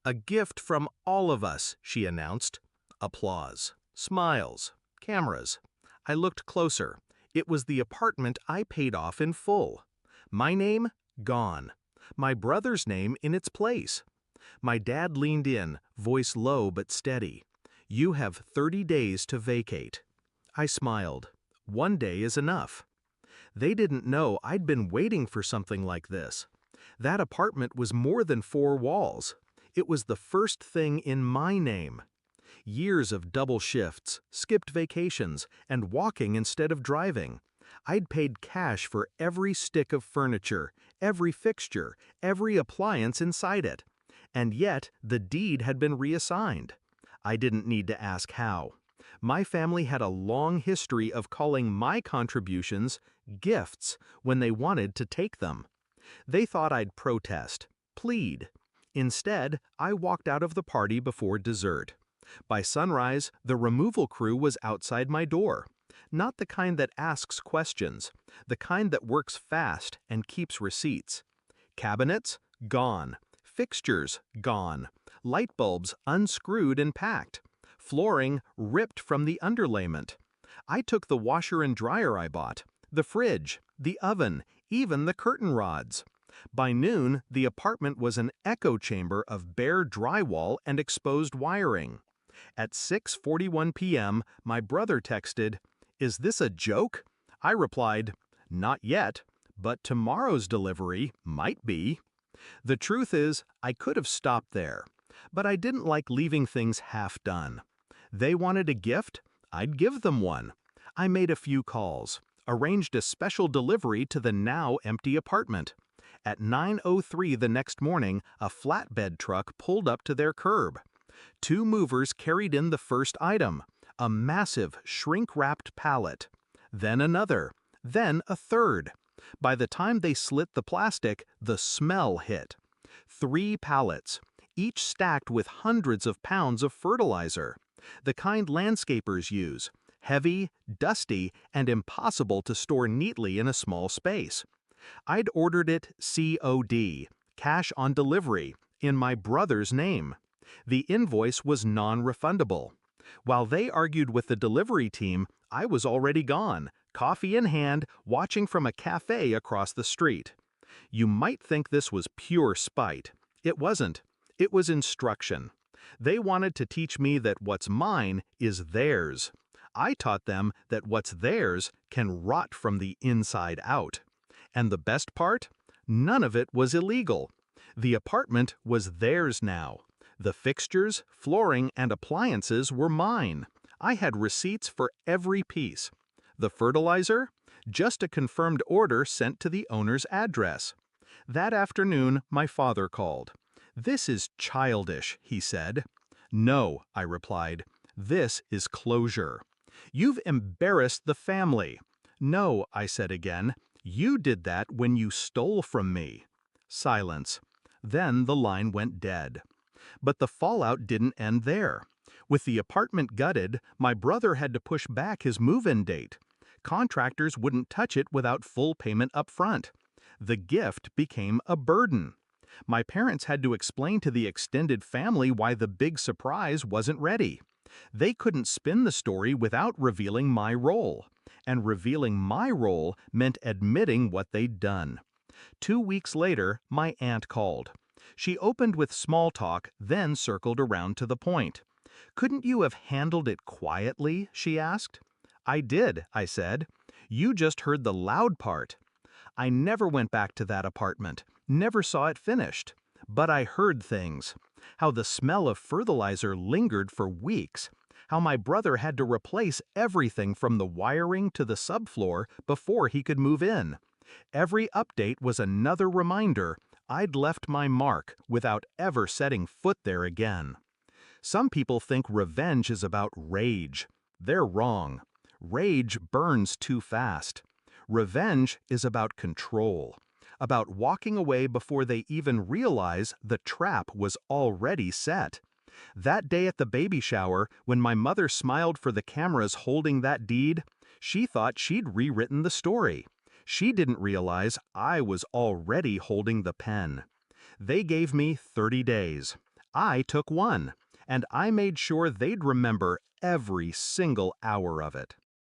A gift from all of us, she announced. Applause. Smiles. Cameras. I looked closer. It was the apartment I paid off in full. My name? Gone. My brother's name in its place. My dad leaned in, voice low but steady. You have 30 days to vacate. I smiled. 1 day is enough. They didn't know I'd been waiting for something like this. That apartment was more than 4 walls. It was the first thing in my name. Years of double shifts, skipped vacations, and walking instead of driving. I'd paid cash for every stick of furniture, every fixture, every appliance inside it. And yet, the deed had been reassigned. I didn't need to ask how. My family had a long history of calling my contributions gifts when they wanted to take them. They thought I'd protest, plead. Instead, I walked out of the party before dessert. By sunrise, the removal crew was outside my door. Not the kind that asks questions, the kind that works fast and keeps receipts. Cabinets? Gone. Fixtures? Gone. Light bulbs unscrewed and packed. Flooring ripped from the underlayment. I took the washer and dryer I bought, the fridge, the oven, even the curtain rods. By noon, the apartment was an echo chamber of bare drywall and exposed wiring. At 6:41 p.m., my brother texted, "Is this a joke?" I replied, "Not yet, but tomorrow's delivery might be." The truth is, I could have stopped there, but I didn't like leaving things half done. They wanted a gift, I'd give them one. I made a few calls, arranged a special delivery to the now empty apartment. At 9:03 the next morning, a flatbed truck pulled up to their curb. 2 movers carried in the first item, a massive, shrink-wrapped pallet. Then another, then a third. By the time they slit the plastic, the smell hit. 3 pallets, each stacked with hundreds of pounds of fertilizer. The kind landscapers use, heavy, dusty, and impossible to store neatly in a small space. I'd ordered it COD, cash on delivery, in my brother's name. The invoice was non-refundable. While they argued with the delivery team, I was already gone, coffee in hand, watching from a cafe across the street. You might think this was pure spite. It wasn't. It was instruction. They wanted to teach me that what's mine is theirs. I taught them that what's theirs can rot from the inside out. And the best part? None of it was illegal. The apartment was theirs now. The fixtures, flooring, and appliances were mine. I had receipts for every piece. The fertilizer? Just a confirmed order sent to the owner's address. That afternoon, my father called. "This is childish," he said. "No," I replied. "This is closure. You've embarrassed the family." "No," I said again. "You did that when you stole from me." Silence. Then the line went dead. But the fallout didn't end there. With the apartment gutted, my brother had to push back his move-in date. Contractors wouldn't touch it without full payment up front. The gift became a burden. My parents had to explain to the extended family why the big surprise wasn't ready. They couldn't spin the story without revealing my role. And revealing my role meant admitting what they'd done. 2 weeks later, my aunt called. She opened with small talk, then circled around to the point. "Couldn't you have handled it quietly?" she asked. "I did," I said. "You just heard the loud part." I never went back to that apartment, never saw it finished. But I heard things. How the smell of fertilizer lingered for weeks. How my brother had to replace everything from the wiring to the subfloor before he could move in. Every update was another reminder I'd left my mark without ever setting foot there again. Some people think revenge is about rage. They're wrong. Rage burns too fast. Revenge is about control, about walking away before they even realize the trap was already set. That day at the baby shower, when my mother smiled for the cameras holding that deed, she thought she'd rewritten the story. She didn't realize I was already holding the pen. They gave me 30 days. I took one, and I made sure they'd remember every single hour of it.